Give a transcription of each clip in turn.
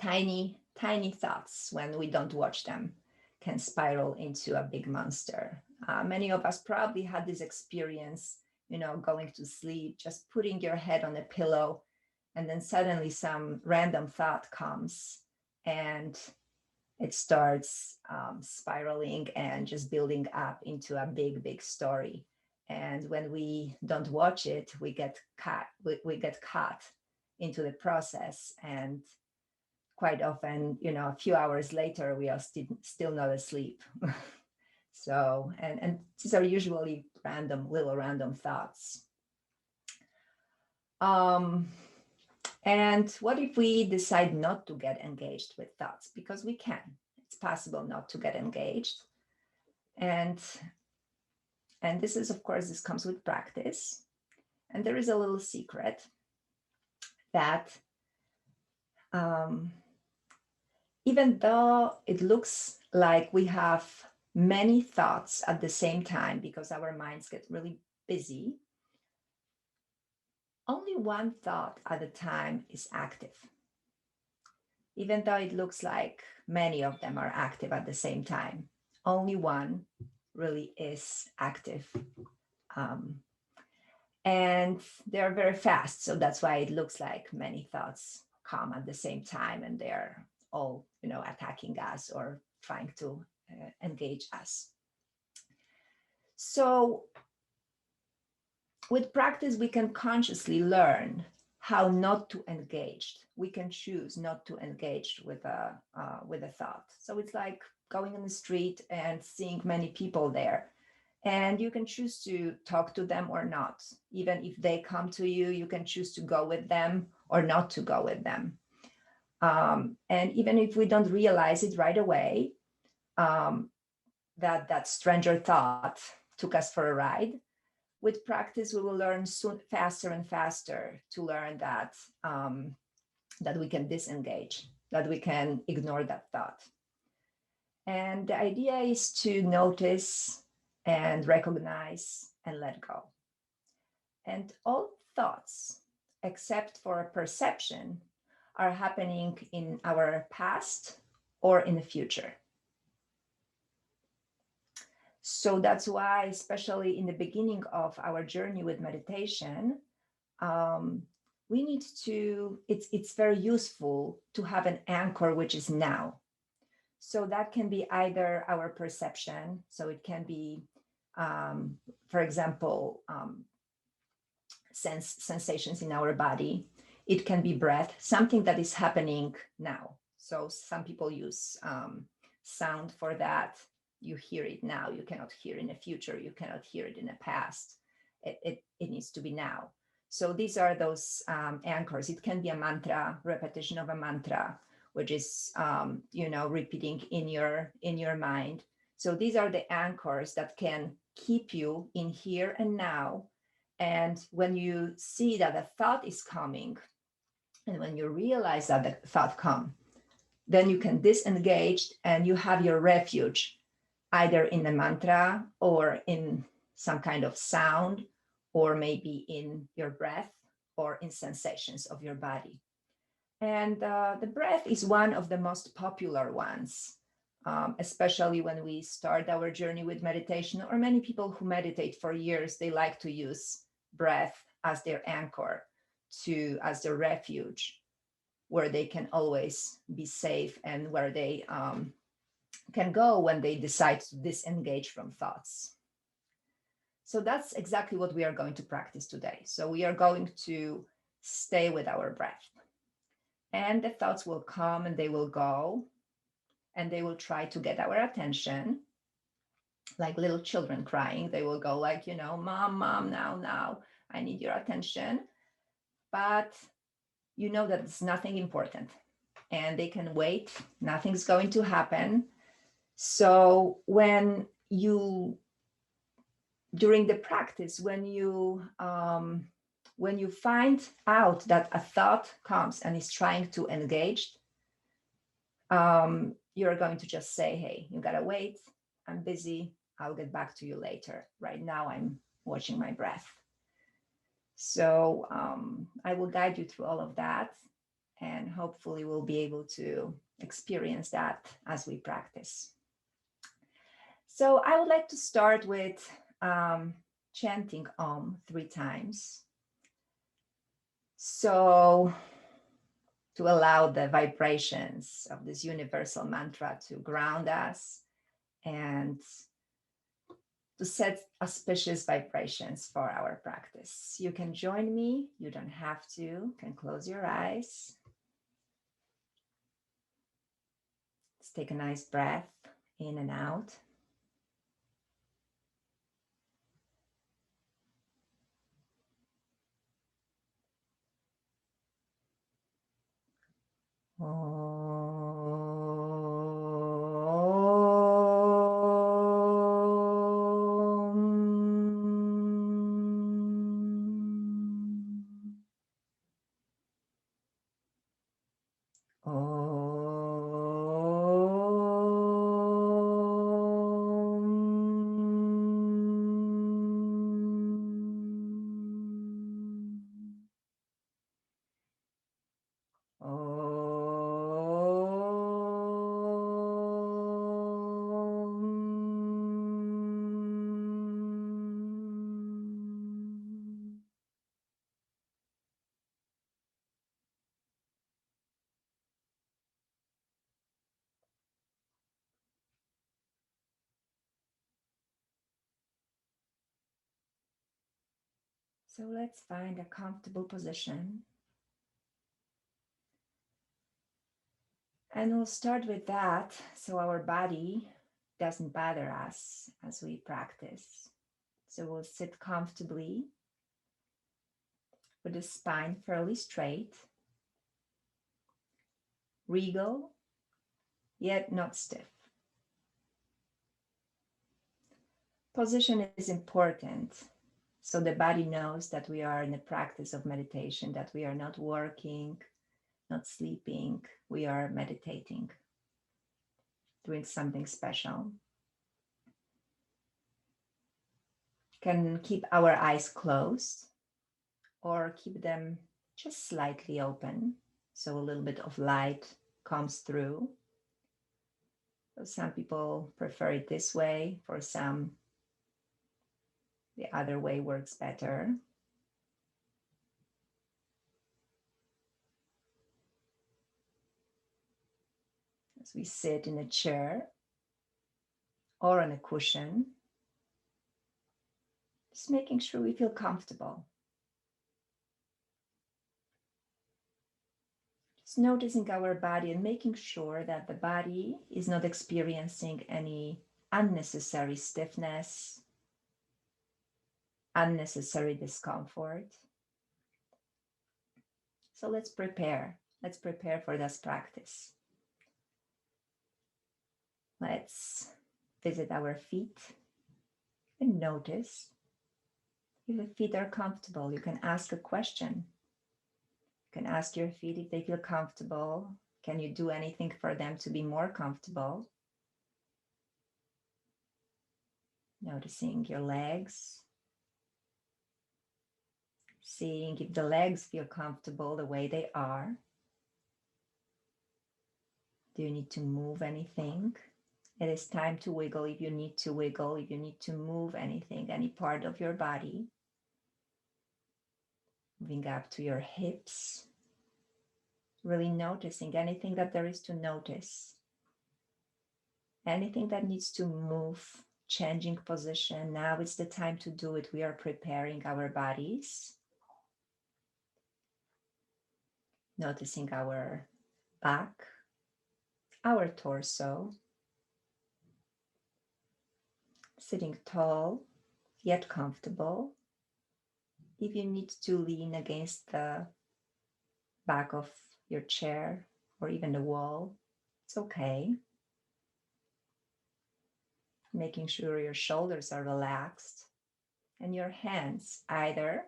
tiny thoughts, when we don't watch them, can spiral into a big monster. Many of us probably had this experience, going to sleep, just putting your head on a pillow, and then suddenly some random thought comes and it starts spiraling and just building up into a big story. And when we don't watch it, we get caught into the process. And quite often, a few hours later, we are still not asleep. So, and these are usually little random thoughts. And what if we decide not to get engaged with thoughts? Because we can. It's possible not to get engaged. And this is, of course, this comes with practice. And there is a little secret that even though it looks like we have many thoughts at the same time because our minds get really busy, only one thought at a time is active. Even though it looks like many of them are active at the same time, only one really is active. And they're very fast. So that's why it looks like many thoughts come at the same time and they're all, attacking us or trying to engage us. So with practice, we can consciously learn how not to engage. We can choose not to engage with a thought. So it's like going on the street and seeing many people there. And you can choose to talk to them or not. Even if they come to you, you can choose to go with them or not to go with them. And even if we don't realize it right away, that stranger thought took us for a ride, with practice, we will learn soon, faster and faster, to learn that that we can disengage, that we can ignore that thought. And the idea is to notice and recognize and let go. And all thoughts, except for a perception, are happening in our past or in the future. So that's why, especially in the beginning of our journey with meditation, we need to, it's very useful to have an anchor, which is now. So that can be either our perception. So it can be, for example, sensations in our body. It can be breath, something that is happening now. So some people use sound for that. You hear it now. You cannot hear in the future. You cannot hear it in the past. It needs to be now. So these are those anchors. It can be a mantra, repetition of a mantra, which is repeating in your mind. So these are the anchors that can keep you in here and now. And when you see that a thought is coming, and when you realize that the thought comes, then you can disengage and you have your refuge, either in the mantra or in some kind of sound, or maybe in your breath or in sensations of your body. And the breath is one of the most popular ones, especially when we start our journey with meditation, or many people who meditate for years, they like to use breath as their anchor, as their refuge, where they can always be safe and where they can go when they decide to disengage from thoughts. So that's exactly what we are going to practice today. So we are going to stay with our breath. And the thoughts will come and they will go, and they will try to get our attention, like little children crying. They will go like, mom, now, I need your attention. But you know that it's nothing important and they can wait. Nothing's going to happen. So during the practice, when you find out that a thought comes and is trying to engage, you're going to just say, hey, you gotta wait. I'm busy. I'll get back to you later. Right now, I'm watching my breath. So I will guide you through all of that. And hopefully we'll be able to experience that as we practice. So I would like to start with chanting Om 3 times. So to allow the vibrations of this universal mantra to ground us and to set auspicious vibrations for our practice. You can join me. You don't have to. You can close your eyes. Let's take a nice breath in and out. So let's find a comfortable position. And we'll start with that so our body doesn't bother us as we practice. So we'll sit comfortably with the spine fairly straight, regal, yet not stiff. Position is important so the body knows that we are in the practice of meditation, that we are not working, not sleeping, we are meditating, doing something special. Can keep our eyes closed or keep them just slightly open so a little bit of light comes through. So some people prefer it this way, for some the other way works better. As we sit in a chair or on a cushion, just making sure we feel comfortable. Just noticing our body and making sure that the body is not experiencing any unnecessary stiffness, unnecessary discomfort. So let's prepare. Let's prepare for this practice. Let's visit our feet and notice if the feet are comfortable. You can ask a question. You can ask your feet if they feel comfortable. Can you do anything for them to be more comfortable? Noticing your legs. Seeing if the legs feel comfortable the way they are. Do you need to move anything? It is time to wiggle if you need to wiggle, if you need to move anything, any part of your body. Moving up to your hips. Really noticing anything that there is to notice. Anything that needs to move, changing position. Now is the time to do it. We are preparing our bodies. Noticing our back, our torso. Sitting tall, yet comfortable. If you need to lean against the back of your chair or even the wall, it's okay. Making sure your shoulders are relaxed and your hands either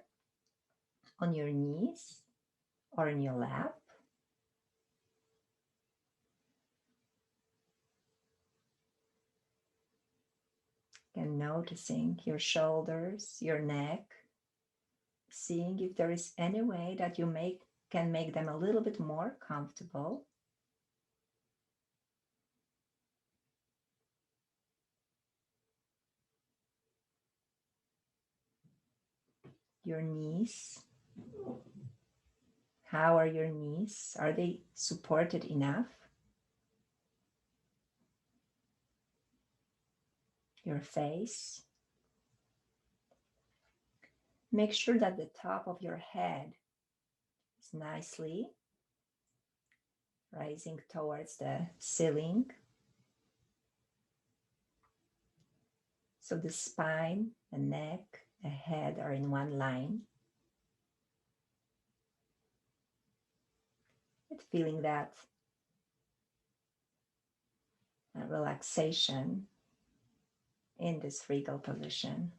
on your knees or in your lap. And noticing your shoulders, your neck, seeing if there is any way that you can make them a little bit more comfortable. Your knees. How are your knees? Are they supported enough? Your face. Make sure that the top of your head is nicely rising towards the ceiling. So the spine, the neck, the head are in one line. And feeling that relaxation in this regal position.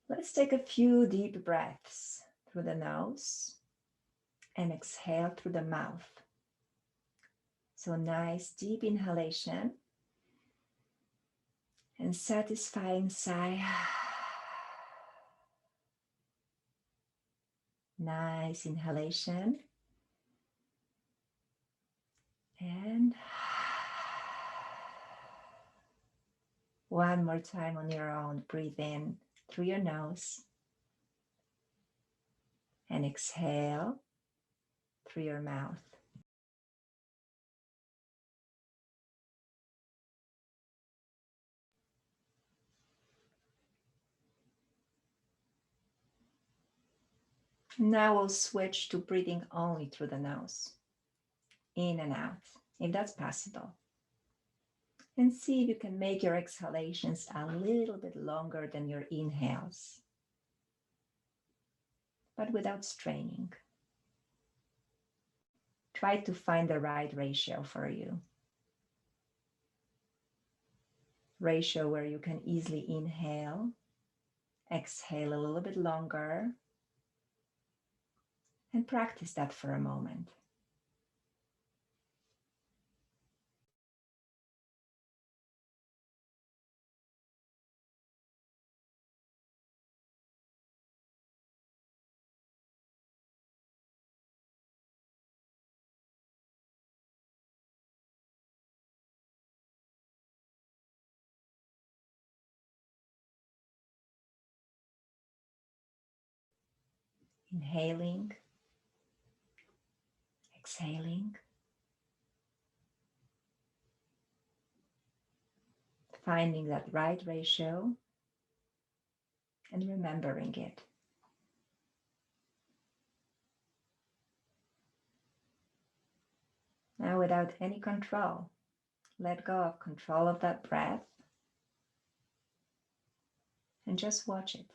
Let's take a few deep breaths through the nose and exhale through the mouth. So nice deep inhalation and satisfying sigh. Nice inhalation and one more time on your own. Breathe in through your nose and exhale through your mouth. Now we'll switch to breathing only through the nose, in and out, if that's possible. And see if you can make your exhalations a little bit longer than your inhales, but without straining. Try to find the right ratio for you. Ratio where you can easily inhale, exhale a little bit longer, and practice that for a moment. Inhaling, exhaling, finding that right ratio and remembering it. Now, without any control, let go of control of that breath and just watch it.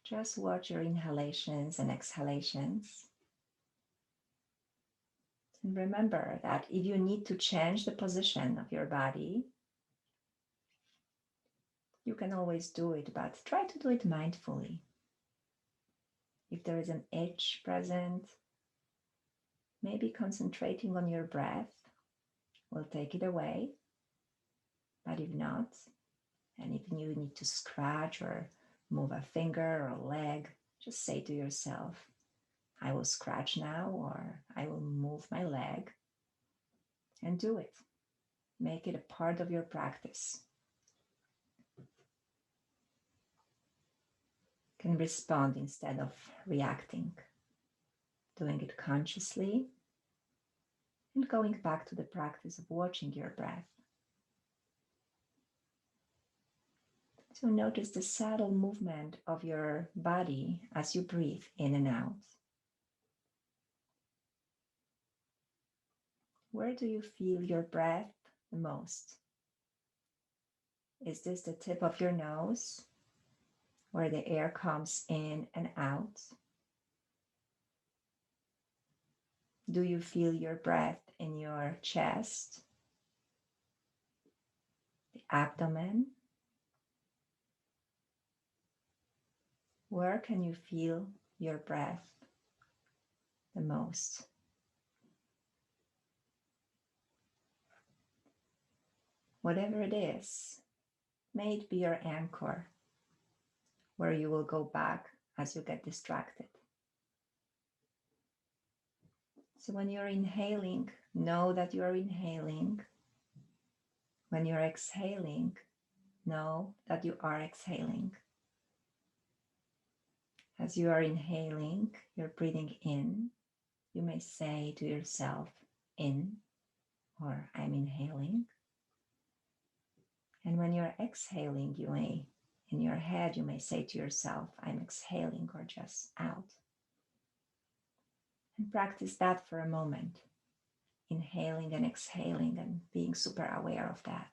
Just watch your inhalations and exhalations. And remember that if you need to change the position of your body, you can always do it, but try to do it mindfully. If there is an itch present, maybe concentrating on your breath will take it away. But if not, and if you need to scratch or move a finger or a leg, just say to yourself, I will scratch now, or I will move my leg, and do it. Make it a part of your practice. You can respond instead of reacting, doing it consciously and going back to the practice of watching your breath. So notice the subtle movement of your body as you breathe in and out. Where do you feel your breath the most? Is this the tip of your nose, where the air comes in and out? Do you feel your breath in your chest, the abdomen? Where can you feel your breath the most? whatever it is, may it be your anchor where you will go back as you get distracted. So when you're inhaling, know that you are inhaling. When you're exhaling, know that you are exhaling. As you are inhaling, you're breathing in. You may say to yourself, in, or I'm inhaling. And when you're exhaling, you may, in your head, you may say to yourself, I'm exhaling, or just out. And practice that for a moment, inhaling and exhaling and being super aware of that.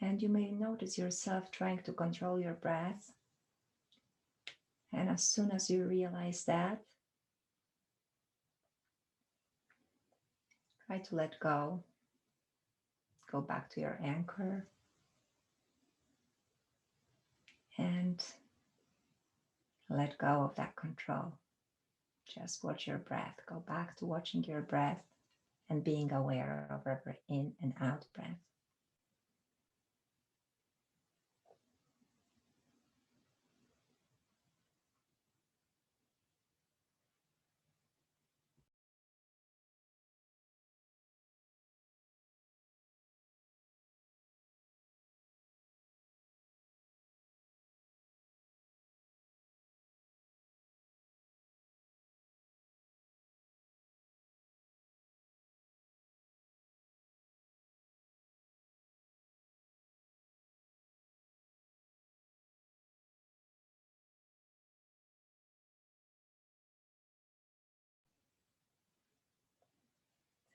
And you may notice yourself trying to control your breath. And as soon as you realize that, try to let go. Go back to your anchor. And let go of that control. Just watch your breath. Go back to watching your breath and being aware of every in and out breath.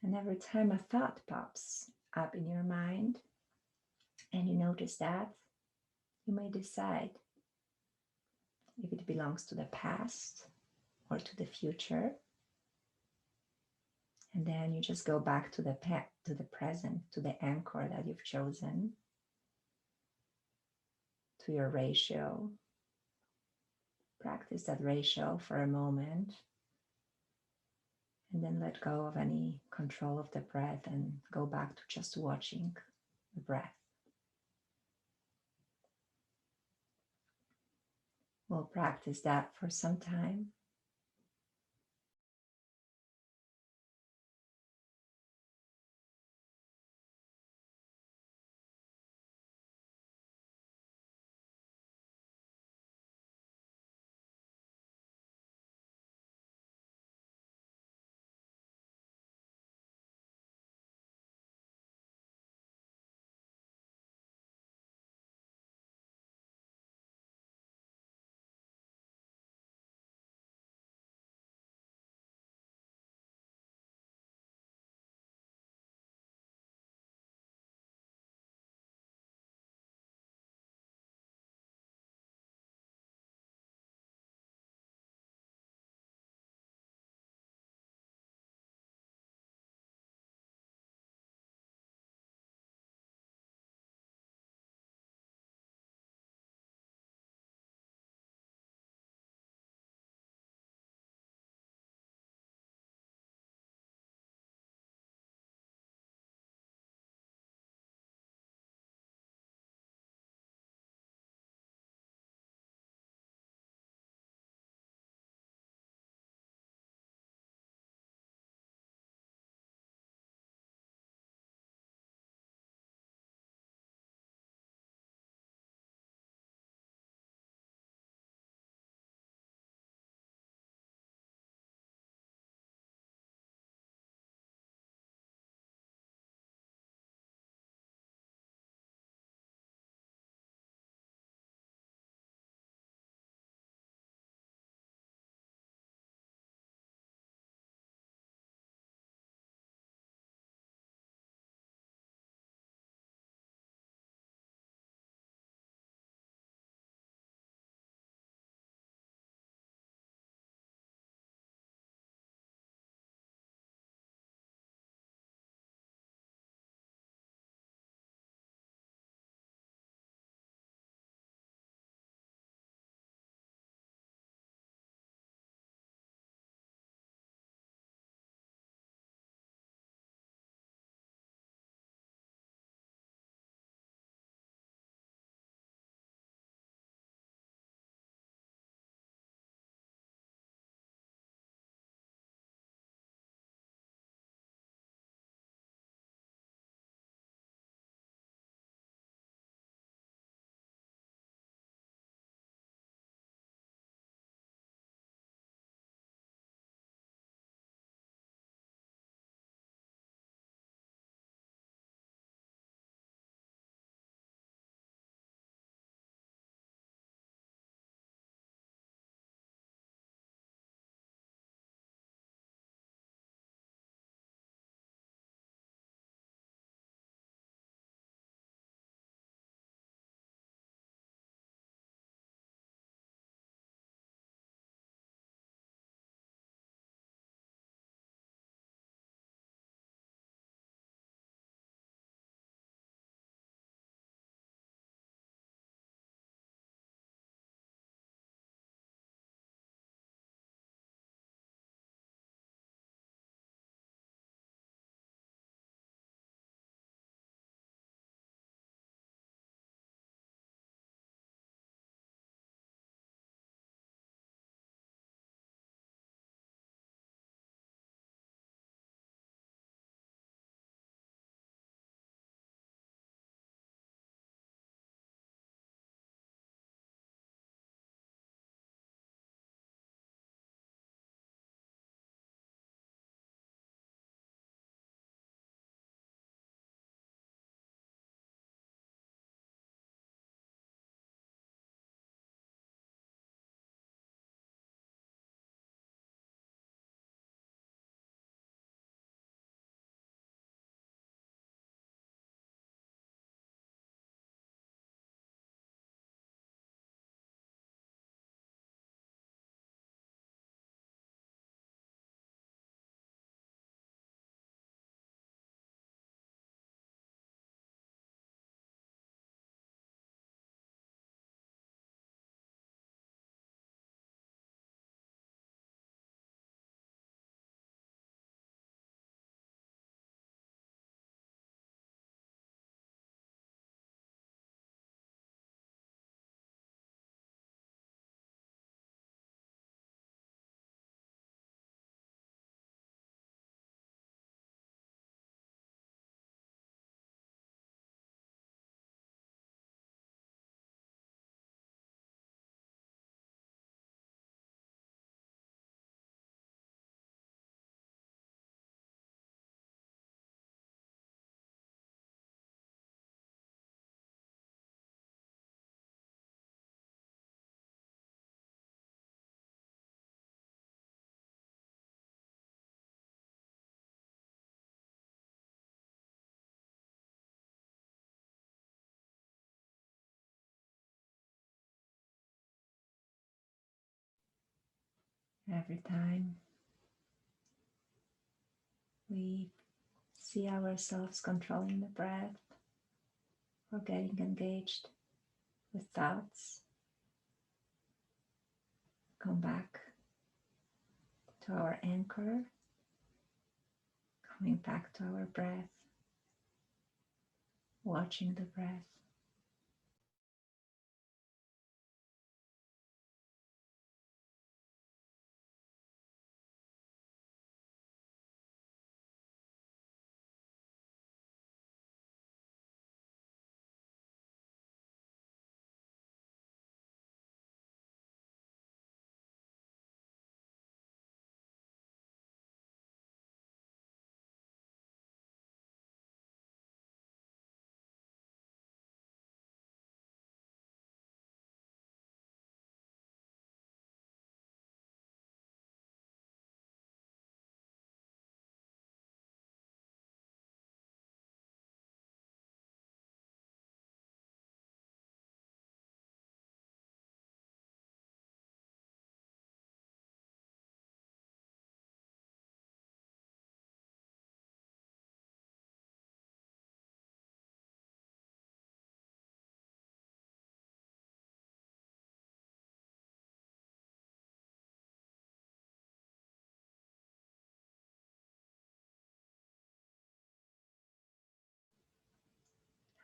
And every time a thought pops up in your mind and you notice that, you may decide if it belongs to the past or to the future. And then you just go back to the present, to the anchor that you've chosen, to your ratio. Practice that ratio for a moment. And then let go of any control of the breath and go back to just watching the breath. We'll practice that for some time. Every time we see ourselves controlling the breath or getting engaged with thoughts, come back to our anchor, coming back to our breath, watching the breath.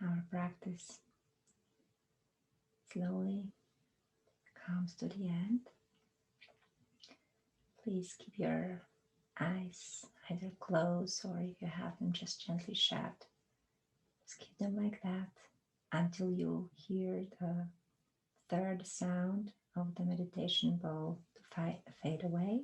Our practice slowly comes to the end. Please keep your eyes either closed or if you have them just gently shut. Just keep them like that until you hear the third sound of the meditation bowl to fade away.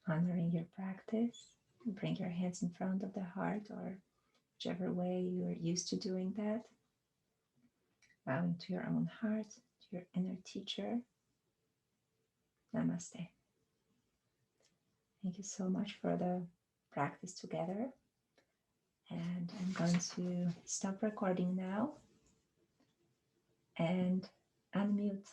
Honoring your practice, bring your hands in front of the heart or whichever way you're used to doing that. Bowing to your own heart, to your inner teacher. Namaste. Thank you so much for the practice together. And I'm going to stop recording now and unmute